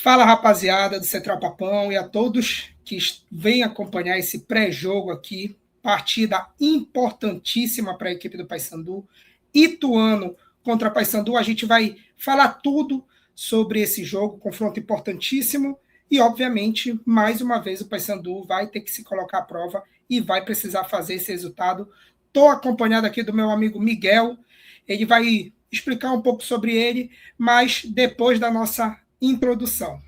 Fala, rapaziada do Central Papão, e a todos que vêm acompanhar esse pré-jogo aqui, partida importantíssima para a equipe do Paysandu, Ituano contra Paysandu. A gente vai falar tudo sobre esse jogo, confronto importantíssimo, e obviamente, mais uma vez, o Paysandu vai ter que se colocar à prova e vai precisar fazer esse resultado. Estou acompanhado aqui do meu amigo Miguel, ele vai explicar um pouco sobre ele, mas depois da nossa introdução.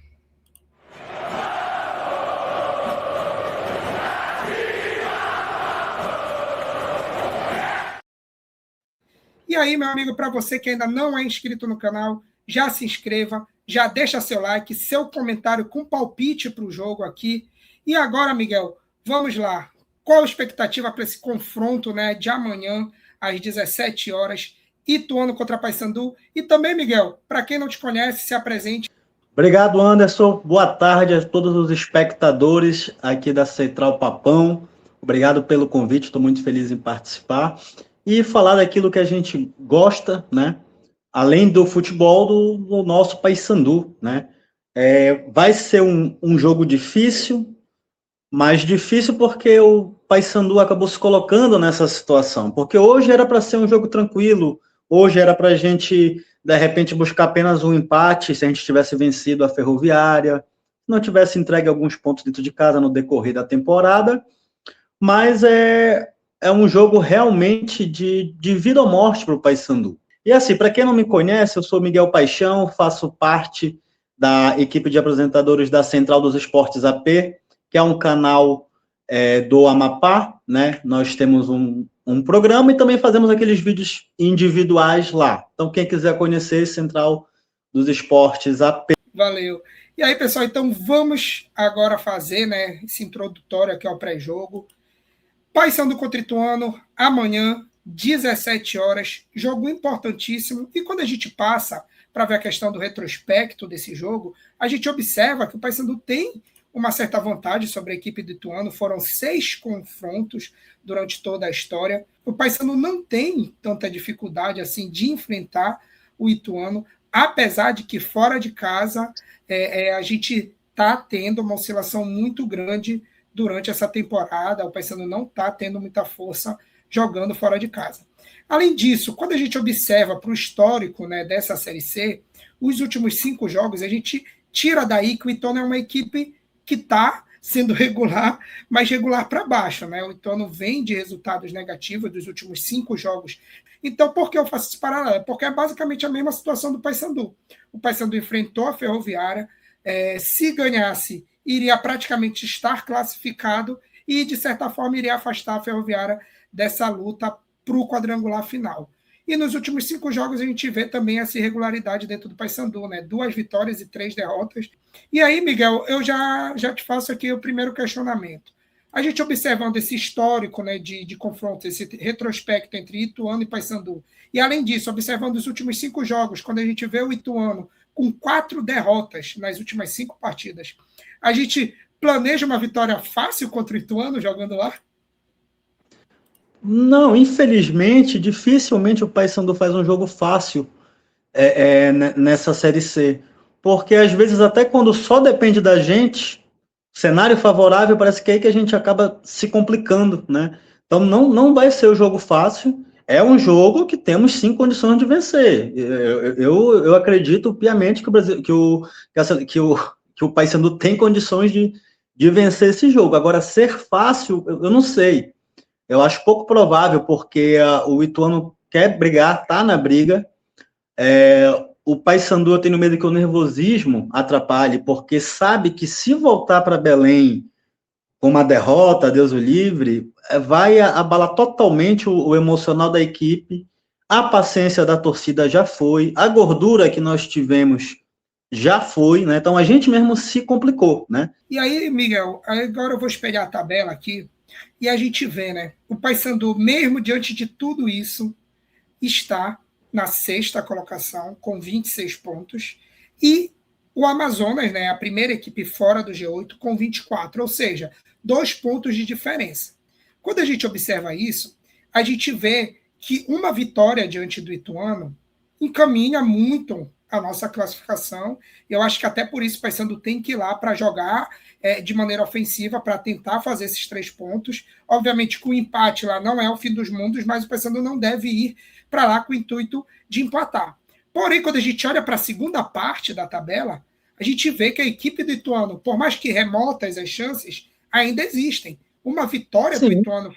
E aí, meu amigo, para você que ainda não é inscrito no canal, já se inscreva, já deixa seu like, seu comentário com palpite para o jogo aqui. E agora, Miguel, vamos lá. Qual a expectativa para esse confronto, né, de amanhã, às 17 horas, Ituano contra Paysandu? E também, Miguel, para quem não te conhece, se apresente. Obrigado, Anderson. Boa tarde a todos os espectadores aqui da Central Papão. Obrigado pelo convite, estou muito feliz em participar. E falar daquilo que a gente gosta, né? Além do futebol, do nosso Paysandu, né? Vai ser um jogo difícil, mas difícil porque o Paysandu acabou se colocando nessa situação. Porque hoje era para ser um jogo tranquilo, hoje era para a gente, de repente, buscar apenas um empate, se a gente tivesse vencido a Ferroviária, não tivesse entregue alguns pontos dentro de casa no decorrer da temporada, mas é um jogo realmente de vida ou morte para o Paysandu. E assim, para quem não me conhece, eu sou Miguel Paixão, faço parte da equipe de apresentadores da Central dos Esportes AP, que é um canal do Amapá, né? Nós temos um programa e também fazemos aqueles vídeos individuais lá. Então, quem quiser conhecer, Central dos Esportes AP. Valeu. E aí, pessoal, então vamos agora fazer, né, esse introdutório aqui ao pré-jogo. Paysandu contra Ituano, amanhã, 17 horas, jogo importantíssimo. E quando a gente passa para ver a questão do retrospecto desse jogo, a gente observa que o Paysandu tem uma certa vantagem sobre a equipe do Ituano. Foram 6 confrontos durante toda a história. O Paysandu não tem tanta dificuldade assim de enfrentar o Ituano, apesar de que fora de casa a gente está tendo uma oscilação muito grande durante essa temporada. O Paysandu não está tendo muita força jogando fora de casa. Além disso, quando a gente observa para o histórico, né, dessa Série C, os últimos 5 jogos, a gente tira daí que o Ituano é uma equipe que está sendo regular, mas regular para baixo, né? O Ituano vem de resultados negativos dos últimos 5 jogos. Então, por que eu faço esse paralelo? Porque é basicamente a mesma situação do Paysandu. O Paysandu enfrentou a Ferroviária, se ganhasse, iria praticamente estar classificado e, de certa forma, iria afastar a Ferroviária dessa luta para o quadrangular final. E nos últimos 5 jogos a gente vê também essa irregularidade dentro do Paysandu, né? 2 vitórias e 3 derrotas. E aí, Miguel, eu já te faço aqui o primeiro questionamento. A gente observando esse histórico, né, de confronto, esse retrospecto entre Ituano e Paysandu, e além disso, observando os últimos 5 jogos, quando a gente vê o Ituano com 4 derrotas nas últimas 5 partidas, a gente planeja uma vitória fácil contra o Ituano jogando lá? Não, infelizmente, dificilmente o Paysandu faz um jogo fácil nessa Série C. Porque às vezes, até quando só depende da gente, cenário favorável, parece que é aí que a gente acaba se complicando, né? Então não vai ser o jogo fácil. É um jogo que temos sim condições de vencer. Eu acredito piamente que o Brasil, que o Paysandu tem condições de vencer esse jogo. Agora, ser fácil, eu não sei. Eu acho pouco provável, porque o Ituano quer brigar, tá na briga. O Paysandu, eu tenho medo que o nervosismo atrapalhe, porque sabe que se voltar para Belém com uma derrota, Deus o livre, vai abalar totalmente o emocional da equipe, a paciência da torcida já foi, a gordura que nós tivemos já foi, né? Então a gente mesmo se complicou, né? E aí, Miguel, agora eu vou espelhar a tabela aqui e a gente vê, né? O Paysandu, mesmo diante de tudo isso, está na 6ª colocação, com 26 pontos, e o Amazonas, né, a primeira equipe fora do G8, com 24, ou seja, 2 pontos de diferença. Quando a gente observa isso, a gente vê que uma vitória diante do Ituano encaminha muito a nossa classificação. Eu acho que até por isso o Paysandu tem que ir lá para jogar de maneira ofensiva, para tentar fazer esses 3 pontos. Obviamente que o empate lá não é o fim dos mundos, mas o Paysandu não deve ir para lá com o intuito de empatar. Porém, quando a gente olha para a segunda parte da tabela, a gente vê que a equipe do Ituano, por mais que remotas as chances, ainda existem. Uma vitória do Ituano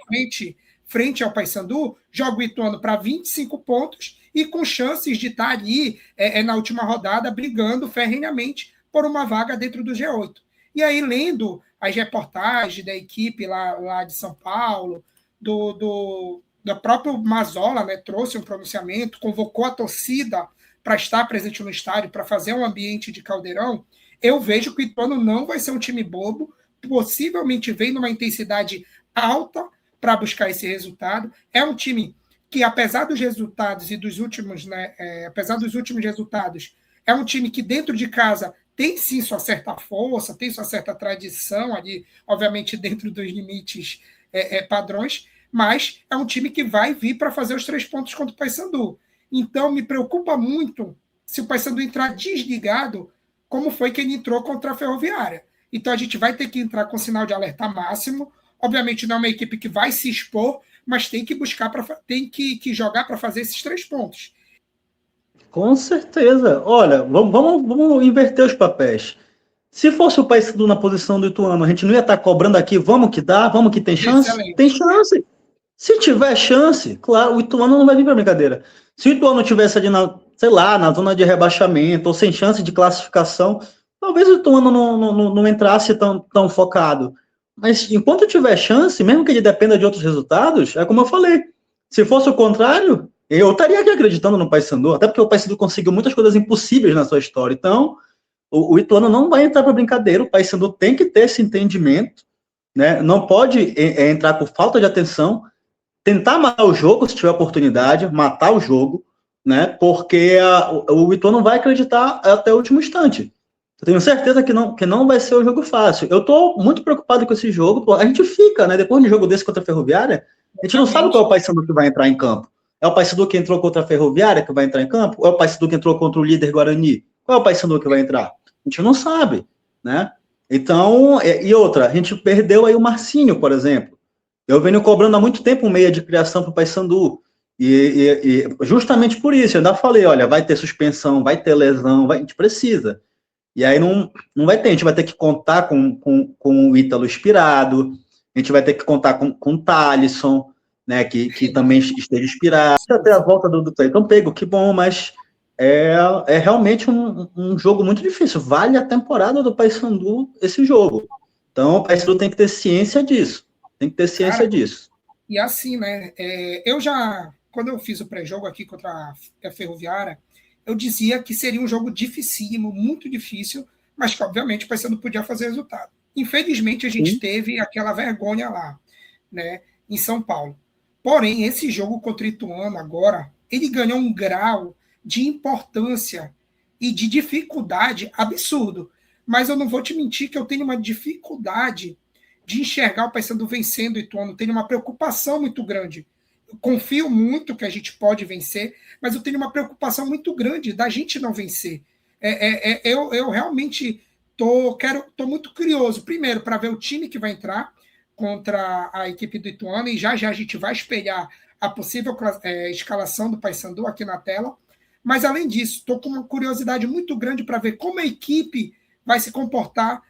frente ao Paysandu joga o Ituano para 25 pontos e com chances de estar ali na última rodada brigando ferrenhamente por uma vaga dentro do G8. E aí, lendo as reportagens da equipe lá de São Paulo, do próprio Mazola, né, trouxe um pronunciamento, convocou a torcida para estar presente no estádio, para fazer um ambiente de caldeirão, eu vejo que o Ituano não vai ser um time bobo, possivelmente vem numa intensidade alta para buscar esse resultado. É um time que, apesar dos resultados e dos últimos, apesar dos últimos resultados, é um time que dentro de casa tem sim sua certa força, tem sua certa tradição ali, obviamente dentro dos limites padrões, mas é um time que vai vir para fazer os 3 pontos contra o Paysandu. Então, me preocupa muito se o Paysandu entrar desligado, como foi que ele entrou contra a Ferroviária. Então, a gente vai ter que entrar com sinal de alerta máximo. Obviamente, não é uma equipe que vai se expor, mas tem que buscar, tem que jogar para fazer esses 3 pontos. Com certeza. Olha, vamos inverter os papéis. Se fosse o Paysandu na posição do Ituano, a gente não ia estar cobrando aqui, vamos que dá, vamos que tem chance? Excelente. Tem chance. Se tiver chance, claro, o Ituano não vai vir para brincadeira. Se o Ituano tivesse ali na zona de rebaixamento ou sem chance de classificação, talvez o Ituano não entrasse tão focado. Mas enquanto tiver chance, mesmo que ele dependa de outros resultados, é como eu falei. Se fosse o contrário, eu estaria aqui acreditando no Paysandu, até porque o Paysandu conseguiu muitas coisas impossíveis na sua história. Então, o Ituano não vai entrar para brincadeira, o Paysandu tem que ter esse entendimento, né? Não pode entrar por falta de atenção, tentar matar o jogo se tiver oportunidade, matar o jogo, né? Porque o Ituano não vai acreditar até o último instante. Eu tenho certeza que não vai ser um jogo fácil. Eu estou muito preocupado com esse jogo. A gente fica, né? Depois de um jogo desse contra a Ferroviária, a gente não sabe qual é o Paysandu que vai entrar em campo. É o Paysandu que entrou contra a Ferroviária que vai entrar em campo? Ou é o Paysandu que entrou contra o líder Guarani? Qual é o Paysandu que vai entrar? A gente não sabe, né? Então, e outra, a gente perdeu aí o Marcinho, por exemplo. Eu venho cobrando há muito tempo um meia de criação para o Paysandu. E justamente por isso, eu ainda falei, olha, vai ter suspensão, vai ter lesão, a gente precisa. E aí não vai ter, a gente vai ter que contar com o Ítalo inspirado, a gente vai ter que contar com o Thalisson, né, que também esteja inspirado. Até a volta do Cleiton Pego, que bom, mas é realmente um jogo muito difícil. Vale a temporada do Paysandu esse jogo. Então o Paysandu tem que ter ciência disso. Tem que ter ciência disso. E assim, né, quando eu fiz o pré-jogo aqui contra a Ferroviária, eu dizia que seria um jogo dificílimo, muito difícil, mas que, obviamente, o Paysandu podia fazer resultado. Infelizmente, a gente teve aquela vergonha lá, né, em São Paulo. Porém, esse jogo contra o Ituano agora, ele ganhou um grau de importância e de dificuldade absurdo. Mas eu não vou te mentir que eu tenho uma dificuldade de enxergar o Paysandu vencendo o Ituano. Tenho uma preocupação muito grande. Confio muito que a gente pode vencer, mas eu tenho uma preocupação muito grande da gente não vencer. Eu realmente estou muito curioso, primeiro, para ver o time que vai entrar contra a equipe do Ituano, e já a gente vai espelhar a possível escalação do Paysandu aqui na tela. Mas, além disso, estou com uma curiosidade muito grande para ver como a equipe vai se comportar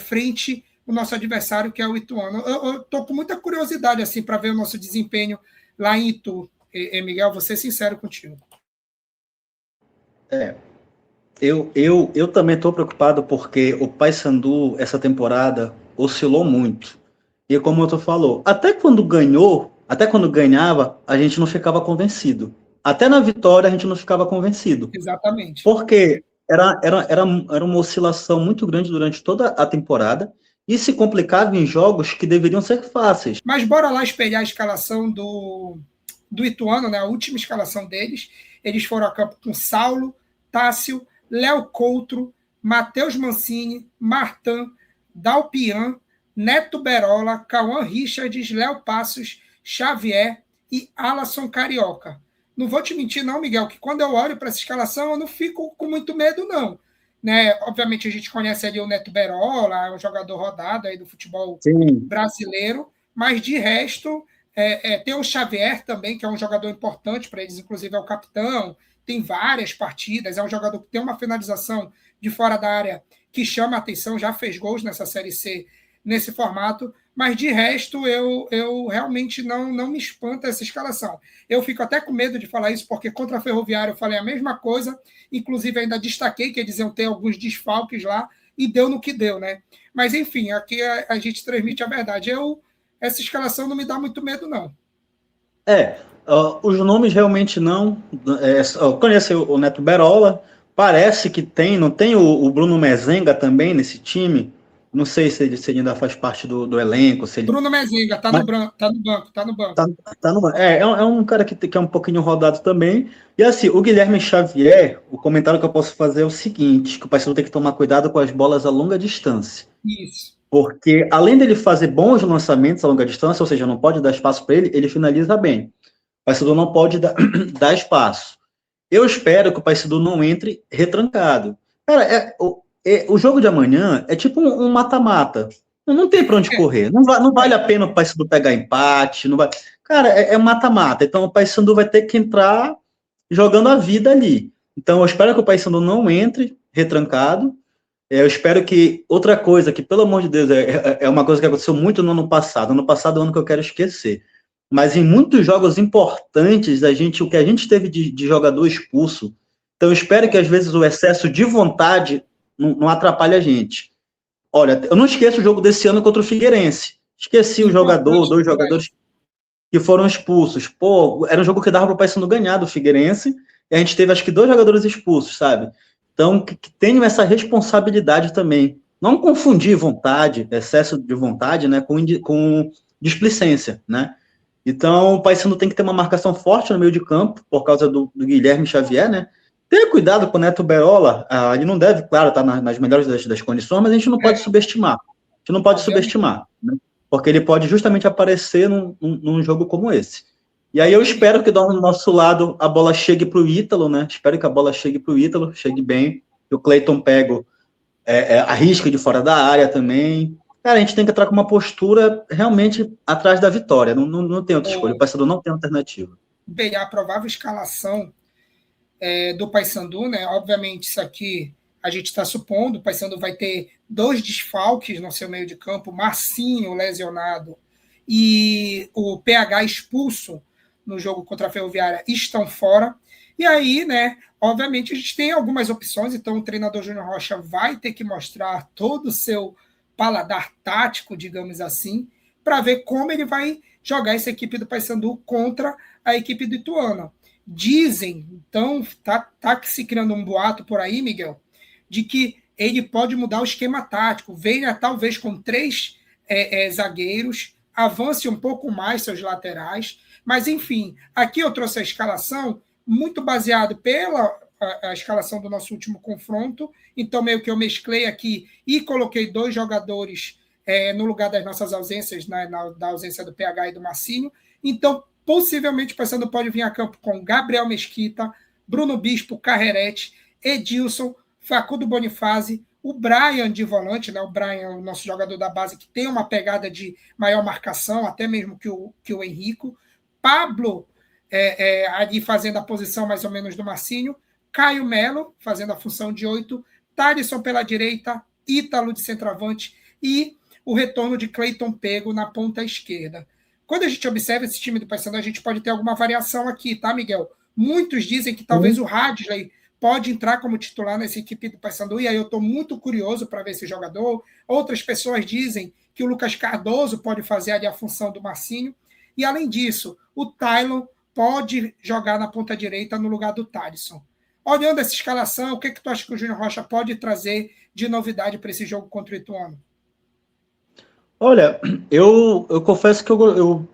frente o nosso adversário, que é o Ituano. Eu estou com muita curiosidade assim, para ver o nosso desempenho lá em Itu. Miguel, vou ser sincero contigo. Eu também estou preocupado porque o Paysandu, essa temporada, oscilou muito. E como tu falou, até quando ganhava, a gente não ficava convencido. Até na vitória, a gente não ficava convencido. Exatamente. Porque era uma oscilação muito grande durante toda a temporada, e se complicava em jogos que deveriam ser fáceis. Mas bora lá espelhar a escalação do Ituano, né? A última escalação deles. Eles foram a campo com Saulo, Tássio, Léo Coutro, Matheus Mancini, Martan, Dalpian, Neto Berola, Cauã Richards, Léo Passos, Xavier e Alasson Carioca. não vou te mentir não, Miguel, que quando eu olho para essa escalação, eu não fico com muito medo, não. Né? Obviamente, a gente conhece ali o Neto Berola, um jogador rodado aí do futebol Sim. brasileiro, mas de resto, tem o Xavier também, que é um jogador importante para eles, inclusive é o capitão, tem várias partidas, é um jogador que tem uma finalização de fora da área que chama a atenção, já fez gols nessa Série C nesse formato, mas de resto eu realmente não me espanta essa escalação. Eu fico até com medo de falar isso, porque contra a Ferroviária eu falei a mesma coisa, inclusive ainda destaquei que eles iam ter alguns desfalques lá, e deu no que deu, né? Mas enfim, aqui a gente transmite a verdade. Essa escalação não me dá muito medo, não. Os nomes realmente não. Conheço o Neto Berola, parece que tem, não tem o Bruno Mezenga também nesse time? Não sei se ele ainda faz parte do elenco. Se ele... Bruno Mezenga, tá no banco, tá no banco. Tá, é um cara que é um pouquinho rodado também. E assim, o Guilherme Xavier, o comentário que eu posso fazer é o seguinte, que o Paysandu tem que tomar cuidado com as bolas a longa distância. Isso. Porque além dele fazer bons lançamentos a longa distância, ou seja, não pode dar espaço para ele finaliza bem. O Paysandu não pode dar espaço. Eu espero que o Paysandu não entre retrancado. Cara, o jogo de amanhã é tipo um mata-mata. Não tem para onde correr. Não vale a pena o Paysandu pegar empate. Não vai... Cara, é mata-mata. Então o Paysandu vai ter que entrar jogando a vida ali. Então eu espero que o Paysandu não entre retrancado. Eu espero que outra coisa, que pelo amor de Deus, é uma coisa que aconteceu muito no ano passado. Ano passado é o ano que eu quero esquecer. Mas em muitos jogos importantes, o que a gente teve de jogador expulso. Então eu espero que às vezes o excesso de vontade não atrapalhe a gente. Olha, eu não esqueço o jogo desse ano contra o Figueirense. Esqueci o jogador, 2 jogadores que foram expulsos. Pô, era um jogo que dava para o Paysandu ganhar do Figueirense, e a gente teve acho que 2 jogadores expulsos, sabe? Então, que tenham essa responsabilidade também. Não confundir vontade, excesso de vontade, né, com displicência, né? Então, o Paysandu tem que ter uma marcação forte no meio de campo, por causa do Guilherme Xavier, né? Ter cuidado com o Neto Berola, ele não deve, claro, estar nas melhores das condições, mas a gente não pode subestimar. A gente não pode subestimar, né? Porque ele pode justamente aparecer num jogo como esse. E aí eu espero que do nosso lado a bola chegue para o Ítalo, né? Espero que a bola chegue para o Ítalo, chegue bem, que o Cleiton Pego arrisca de fora da área também. Cara, a gente tem que entrar com uma postura realmente atrás da vitória. Não tem outra escolha. O Paysandu não tem alternativa. Bem, a provável escalação do Paysandu, né? Obviamente, isso aqui a gente está supondo. O Paysandu vai ter 2 desfalques no seu meio de campo: Marcinho lesionado e o PH expulso no jogo contra a Ferroviária estão fora. E aí, né? Obviamente, a gente tem algumas opções. Então, o treinador Júnior Rocha vai ter que mostrar todo o seu paladar tático, digamos assim, para ver como ele vai jogar essa equipe do Paysandu contra a equipe do Ituano. Dizem, então, tá se criando um boato por aí, Miguel, de que ele pode mudar o esquema tático, venha talvez com 3 zagueiros, avance um pouco mais seus laterais, mas enfim, aqui eu trouxe a escalação muito baseado pela a escalação do nosso último confronto, então meio que eu mesclei aqui e coloquei 2 jogadores no lugar das nossas ausências, da ausência do PH e do Marcinho. Então, possivelmente o Paysandu pode vir a campo com Gabriel Mesquita, Bruno Bispo, Carrerete, Edilson, Facundo Bonifazzi, o Brian de volante, né? O Brian, o nosso jogador da base, que tem uma pegada de maior marcação, até mesmo que o Henrico, Pablo ali fazendo a posição mais ou menos do Marcinho, Caio Melo fazendo a função de 8, Thalisson pela direita, Ítalo de centroavante e o retorno de Cleiton Pego na ponta esquerda. Quando a gente observa esse time do Paysandu, a gente pode ter alguma variação aqui, tá, Miguel? Muitos dizem que talvez o Hadley pode entrar como titular nessa equipe do Paysandu, e aí eu estou muito curioso para ver esse jogador. Outras pessoas dizem que o Lucas Cardoso pode fazer ali a função do Marcinho. E além disso, o Tylon pode jogar na ponta direita no lugar do Thalisson. Olhando essa escalação, o que tu acha que o Júnior Rocha pode trazer de novidade para esse jogo contra o Ituano? Olha, eu confesso que eu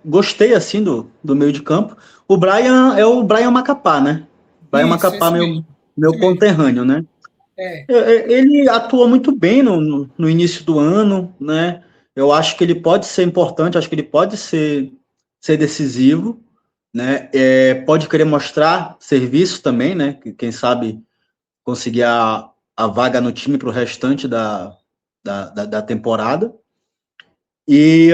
gostei assim do meio de campo. O Brian é o Brian Macapá, né? Brian Macapá, meu conterrâneo, né? Ele atua muito bem no início do ano, né? Eu acho que ele pode ser importante, acho que ele pode ser decisivo. né? Pode querer mostrar serviço também, né? Quem sabe conseguir a vaga no time para o restante da temporada. E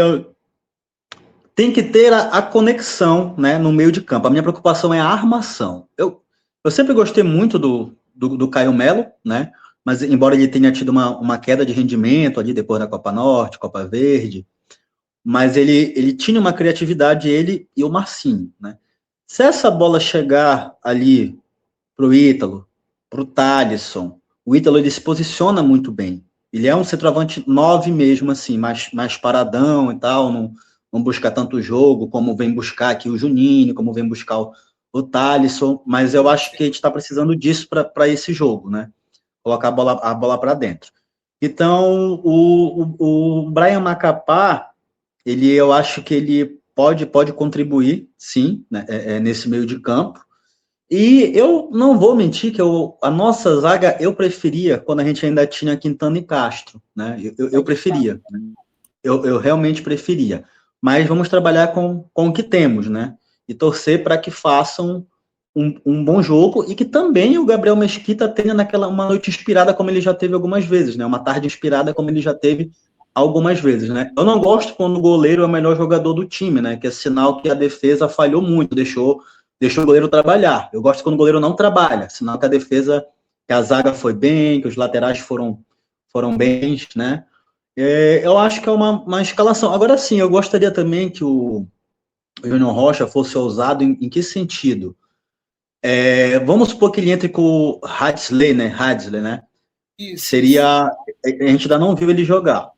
tem que ter a conexão, né, no meio de campo. A minha preocupação é a armação. Eu sempre gostei muito do Caio Melo, né? Mas embora ele tenha tido uma queda de rendimento ali depois da Copa Norte, Copa Verde, mas ele tinha uma criatividade, ele e o Marcinho, né? Se essa bola chegar ali para o Ítalo, para o Thalisson, o Ítalo ele se posiciona muito bem. Ele é um centroavante 9 mesmo, assim, mais paradão e tal, não busca tanto jogo como vem buscar aqui o Juninho, como vem buscar o Thalisson, mas eu acho que a gente está precisando disso para esse jogo, né? Colocar a bola para dentro. Então, o Brian Macapá, eu acho que ele pode contribuir, sim, né, nesse meio de campo. E eu não vou mentir que a nossa zaga eu preferia quando a gente ainda tinha Quintana e Castro, né? Eu preferia, né? Eu realmente preferia. Mas vamos trabalhar com o que temos, né? E torcer para que façam um bom jogo e que também o Gabriel Mesquita tenha uma noite inspirada como ele já teve algumas vezes, né? Uma tarde inspirada como ele já teve algumas vezes, né? Eu não gosto quando o goleiro é o melhor jogador do time, né? Que é sinal que a defesa falhou muito, deixou o goleiro trabalhar. Eu gosto quando o goleiro não trabalha, sinal que que a zaga foi bem, que os laterais foram bens, né? Eu acho que é uma escalação. Agora sim, eu gostaria também que o Júnior Rocha fosse ousado em que sentido? Vamos supor que ele entre com o Hadley, né? Isso. Seria. A gente ainda não viu ele jogar.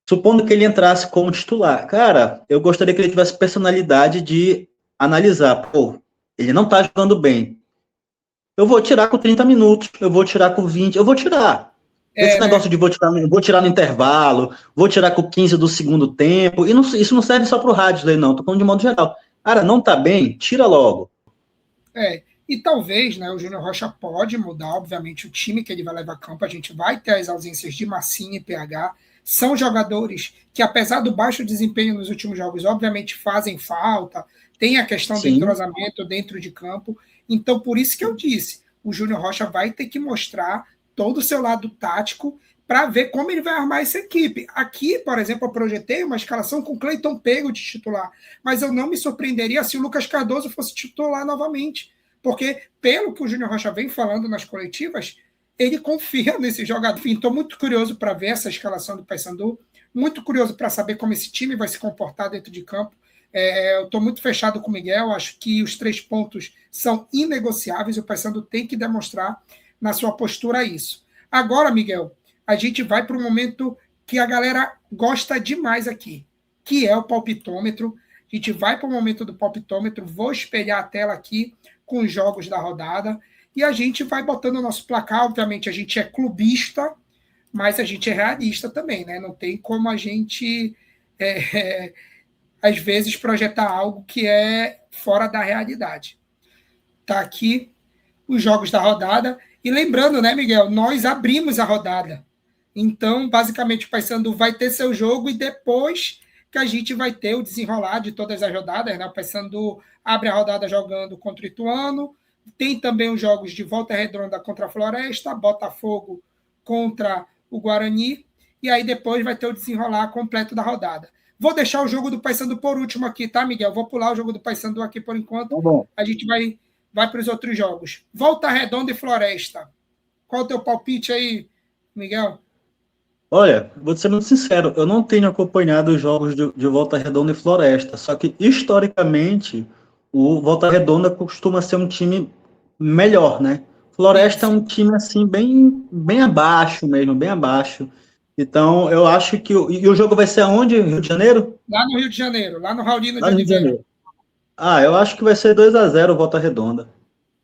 Supondo que ele entrasse como titular, cara, eu gostaria que ele tivesse personalidade de analisar. Pô, ele não tá jogando bem. Eu vou tirar com 30 minutos, eu vou tirar com 20, eu vou tirar. Esse negócio de vou tirar no intervalo, vou tirar com 15 do segundo tempo, e isso não serve só pro Hadley, não, tô falando de modo geral. Cara, não tá bem, tira logo. E talvez, né, o Júnior Rocha pode mudar, obviamente, o time que ele vai levar a campo. A gente vai ter as ausências de Massinha e PH. São jogadores que, apesar do baixo desempenho nos últimos jogos, obviamente fazem falta. Tem a questão do entrosamento dentro de campo. Então, por isso que eu disse, o Júnior Rocha vai ter que mostrar todo o seu lado tático para ver como ele vai armar essa equipe. Aqui, por exemplo, eu projetei uma escalação com Cleiton Pego de titular, mas eu não me surpreenderia se o Lucas Cardoso fosse titular novamente, porque, pelo que o Júnior Rocha vem falando nas coletivas, ele confia nesse jogador. Enfim, estou muito curioso para ver essa escalação do Paysandu, muito curioso para saber como esse time vai se comportar dentro de campo. Eu estou muito fechado com o Miguel, acho que os 3 pontos são inegociáveis, o Paysandu tem que demonstrar na sua postura isso. Agora, Miguel, a gente vai para um momento que a galera gosta demais aqui, que é o palpitômetro. A gente vai para o momento do palpitômetro, vou espelhar a tela aqui com os jogos da rodada, e a gente vai botando o nosso placar. Obviamente, a gente é clubista, mas a gente é realista também, né? Não tem como a gente, às vezes, projetar algo que é fora da realidade. Tá aqui os jogos da rodada. E lembrando, né, Miguel, nós abrimos a rodada. Então, basicamente, o Paysandu vai ter seu jogo e depois que a gente vai ter o desenrolar de todas as rodadas, né? O Paysandu abre a rodada jogando contra o Ituano, tem também os jogos de Volta Redonda contra a Floresta, Botafogo contra o Guarani, e aí depois vai ter o desenrolar completo da rodada. Vou deixar o jogo do Paysandu por último aqui, tá, Miguel? Vou pular o jogo do Paysandu aqui por enquanto. Tá bom. A gente vai para os outros jogos. Volta Redonda e Floresta. Qual é o teu palpite aí, Miguel? Olha, vou ser muito sincero, eu não tenho acompanhado os jogos de Volta Redonda e Floresta, só que historicamente o Volta Redonda costuma ser um time melhor, né? Floresta é um time assim bem abaixo mesmo, bem abaixo. Então eu acho que o jogo vai ser aonde? Rio de Janeiro? Lá no Rio de Janeiro, lá no Raulino Lá de no Rio de Oliveira. Janeiro. Eu acho que vai ser 2-0 Volta Redonda.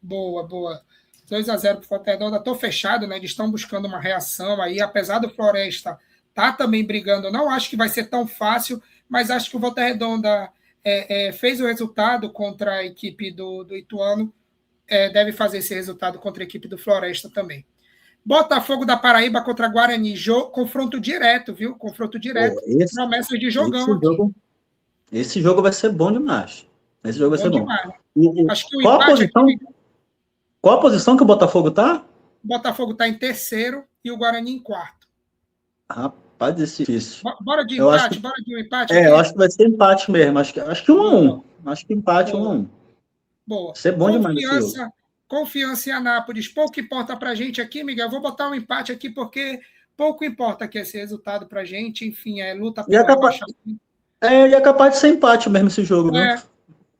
Boa. 2-0 para o Volta Redonda. Estou fechado, né? Eles estão buscando uma reação aí, apesar do Floresta tá também brigando. Não acho que vai ser tão fácil, mas acho que o Volta Redonda fez o resultado contra a equipe do Ituano, deve fazer esse resultado contra a equipe do Floresta também. Botafogo da Paraíba contra Guarani, confronto direto, viu? Confronto direto. Promessas de jogão aqui. Esse jogo vai ser bom demais. Esse jogo vai Bom ser bom. demais, né? E Acho que o empate aqui, qual a posição que o Botafogo tá? o Botafogo está em terceiro e o Guarani em quarto. Rapaz, esse é difícil. Bora de Eu acho empate? que, Bora de um empate eu aqui? acho que vai ser empate mesmo. Acho que 1-1. Boa, Acho que empate boa, 1-1. boa. Vai ser bom demais esse jogo. Confiança em Anápolis. Pouco importa para a gente aqui, Miguel. Vou botar um empate aqui porque pouco importa aqui esse resultado para a gente. Enfim, é luta E é pelo capaz, rebaixamento. e é capaz de ser empate mesmo esse jogo, viu? É,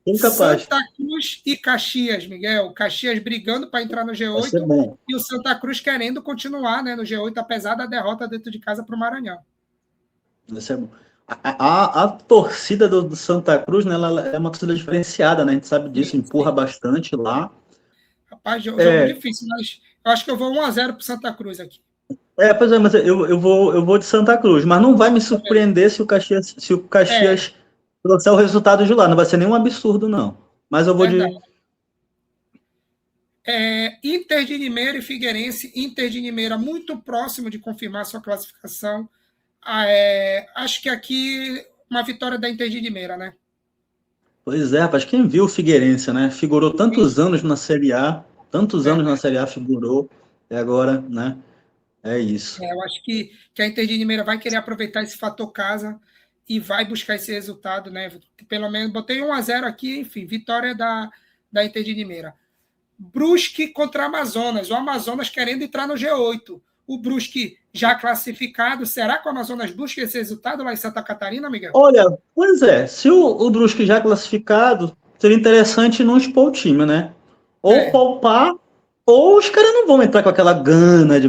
Bem capaz. Santa Cruz e Caxias, Miguel. Caxias brigando para entrar no Vai ser G8 bom. e o Santa Cruz querendo continuar, né, no G8, apesar da derrota dentro de casa para o Maranhão. Vai ser bom. A torcida do Santa Cruz, né, ela é uma torcida diferenciada, né? A gente sabe disso, Sim, empurra sim. bastante lá. Rapaz, jogo É, difícil, mas eu acho que eu vou 1-0 para Santa Cruz aqui. pois é, mas eu vou de Santa Cruz, mas não vai me Também. surpreender se o É, Caxias trouxer o resultado de lá. Não vai ser nenhum absurdo, não. Mas eu vou verdade. de. Inter de Limeira e Figueirense. Inter de Limeira muito próximo de confirmar sua classificação. Acho que aqui uma vitória da Inter de Limeira, né? Pois é, rapaz, quem viu o Figueirense, né? Figurou Sim, tantos anos na Série A, tantos anos na verdade. Série A figurou, e agora, né? É isso. Eu acho que a Inter de Limeira vai querer aproveitar esse fator casa e vai buscar esse resultado, né? Pelo menos botei 1-0 aqui, enfim, vitória da Inter de Limeira. Brusque contra Amazonas. O Amazonas querendo entrar no G8. O Brusque já classificado. Será que o Amazonas busca esse resultado lá em Santa Catarina, Miguel? Olha, pois é, se o Brusque já classificado, seria interessante não expor o time, né? Ou É, poupar, ou os caras não vão entrar com aquela gana de,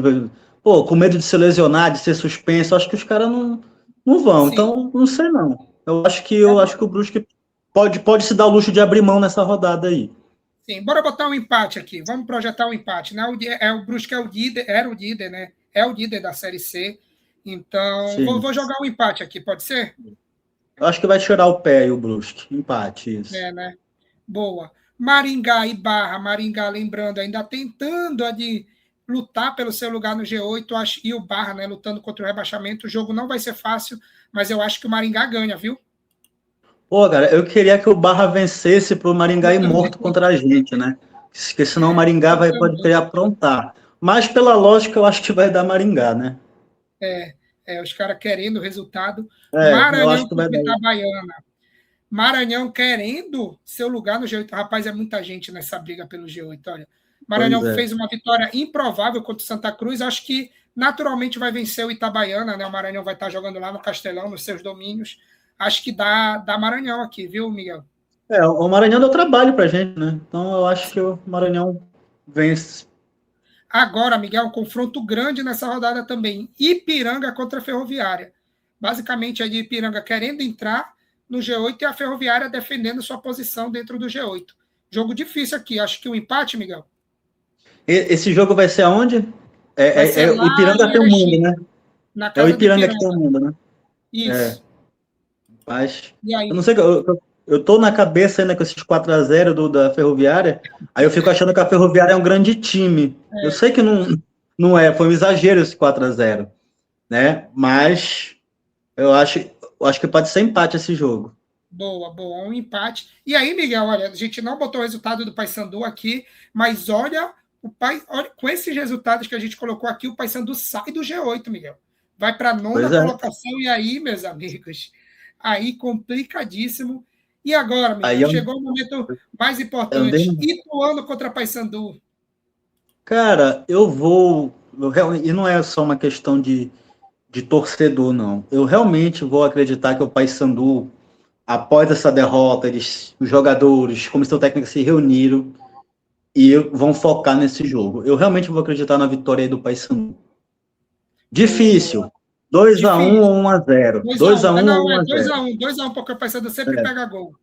pô, com medo de se lesionar, de ser suspenso. Acho que os caras não vão. sim. Então, não sei não. Eu acho que o Brusque pode se dar o luxo de abrir mão nessa rodada aí. Sim, bora botar um empate aqui. Vamos projetar um empate. Né? O Brusque é o líder, era o líder, né? É o líder da Série C. Então, vou, Sim. vou jogar um empate aqui, pode ser? Eu acho que vai tirar o pé aí o Brusque. Empate, isso. É, né? Boa. Maringá e Barra. Maringá, lembrando, ainda tentando ali lutar pelo seu lugar no G8, e o Barra, né, lutando contra o rebaixamento. O jogo não vai ser fácil, mas eu acho que o Maringá ganha, viu? Pô, cara, eu queria que o Barra vencesse pro Maringá Eu ir também. morto contra a gente, né? Porque senão o Maringá Eu pode querer também. aprontar. Mas pela lógica, eu acho que vai dar Maringá, né? Os caras querendo o resultado. Eu acho Maranhão que vai contra dar. Itabaiana. Maranhão querendo seu lugar no G8. Rapaz, é muita gente nessa briga pelo G8. Olha, Pois Maranhão é. fez uma vitória improvável contra o Santa Cruz. Acho que naturalmente vai vencer o Itabaiana, né? O Maranhão vai estar jogando lá no Castelão, nos seus domínios. Acho que dá Maranhão aqui, viu, Miguel? O Maranhão deu trabalho pra gente, né? Então eu acho que o Maranhão vence. Agora, Miguel, um confronto grande nessa rodada também. Ipiranga contra a Ferroviária. Basicamente, a de Ipiranga querendo entrar no G8 e a Ferroviária defendendo sua posição dentro do G8. Jogo difícil aqui. Acho que o empate, Miguel, Esse jogo vai ser aonde? vai ser O lá Ipiranga em tem o mundo, Erechim, né? na É o casa do Ipiranga que tem o Ipiranga. mundo, né? É. Isso. Mas E eu não aí? sei, eu tô na cabeça ainda com esses 4-0 da Ferroviária, aí eu fico achando que a Ferroviária é um grande time. Eu sei que não é, foi um exagero esse 4-0, né? Mas eu acho que pode ser empate esse jogo. Boa, boa. Um empate. E aí, Miguel, olha, a gente não botou o resultado do Paysandu aqui, mas olha, com esses resultados que a gente colocou aqui, o Paysandu sai do G8, Miguel. Vai para a nona Pois é. colocação, e aí, meus amigos, aí complicadíssimo. E agora, Aí Miguel, eu, chegou o momento mais eu não importante. tenho. Ituano contra Paysandu. Cara, e não é só uma questão de torcedor, não. Eu realmente vou acreditar que o Paysandu, após essa derrota, os jogadores, comissão técnica se reuniram e vão focar nesse jogo. Eu realmente vou acreditar na vitória aí do Paysandu. Boa, boa. Difícil. 2-1 Difícil. ou 1-0. 2-1. 2-1 Não, ou é 1-0. 2-1. 2-1, porque o Paysandu sempre pega gol.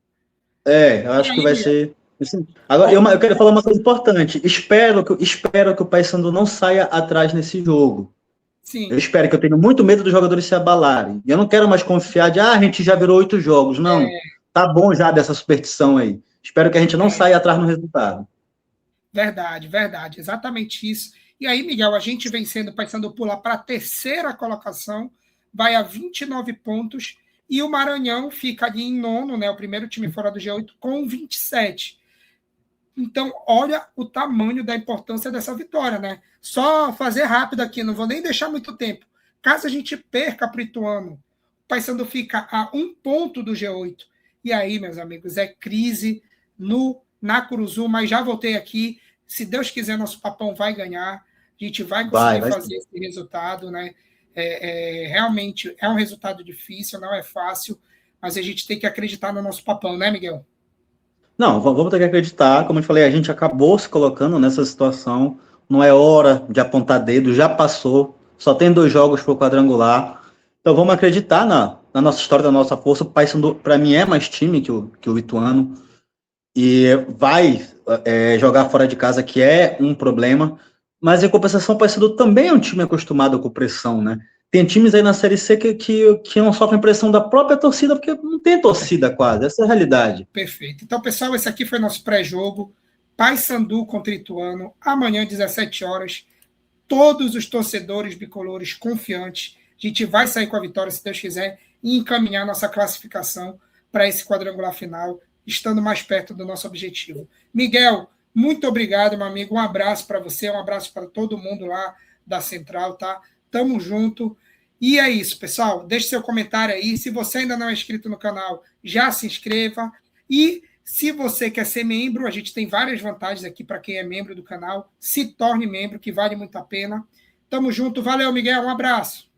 Eu E acho que aí, vai Miguel? ser. Assim, agora, eu quero falar uma coisa importante. Espero que o Paysandu não saia atrás nesse jogo. Eu Sim. espero que eu tenho muito medo dos jogadores se abalarem. E eu não quero mais confiar a gente já virou 8 jogos. Não. Tá bom já dessa superstição aí. Espero que a gente não saia atrás no resultado. Verdade, verdade, exatamente isso. E aí, Miguel, a gente vencendo, passando por lá para a terceira colocação, vai a 29 pontos. E o Maranhão fica ali em nono, né, o primeiro time fora do G8, com 27. Então, olha o tamanho da importância dessa vitória, né? Só fazer rápido aqui, não vou nem deixar muito tempo. Caso a gente perca para o Ituano, o Paysandu fica a 1 ponto do G8. E aí, meus amigos, é crise na Curuzu, mas já voltei aqui. Se Deus quiser, nosso Papão vai ganhar. A gente vai conseguir fazer esse resultado, né? Realmente é um resultado difícil, não é fácil, mas a gente tem que acreditar no nosso Papão, né, Miguel? Não, vamos ter que acreditar. Como eu falei, a gente acabou se colocando nessa situação. Não é hora de apontar dedo, já passou. Só tem 2 jogos para o quadrangular. Então vamos acreditar na nossa história, na nossa força. O Paysandu, para mim, é mais time que o Ituano. E vai jogar fora de casa, que é um problema. Mas, em compensação, o Paysandu também é um time acostumado com pressão, né? Tem times aí na Série C que não sofrem pressão da própria torcida, porque não tem torcida quase. Essa é a realidade. Perfeito. Então, pessoal, esse aqui foi nosso pré-jogo. Paysandu contra Ituano. Amanhã, 17 horas. Todos os torcedores bicolores confiantes. A gente vai sair com a vitória, se Deus quiser, e encaminhar nossa classificação para esse quadrangular final, estando mais perto do nosso objetivo. Miguel, muito obrigado, meu amigo. Um abraço para você, um abraço para todo mundo lá da Central, tá? Tamo junto. E é isso, pessoal. Deixe seu comentário aí. Se você ainda não é inscrito no canal, já se inscreva. E se você quer ser membro, a gente tem várias vantagens aqui para quem é membro do canal. Se torne membro, que vale muito a pena. Tamo junto. Valeu, Miguel. Um abraço.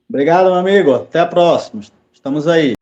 Obrigado, meu amigo. Até a próxima. Estamos aí.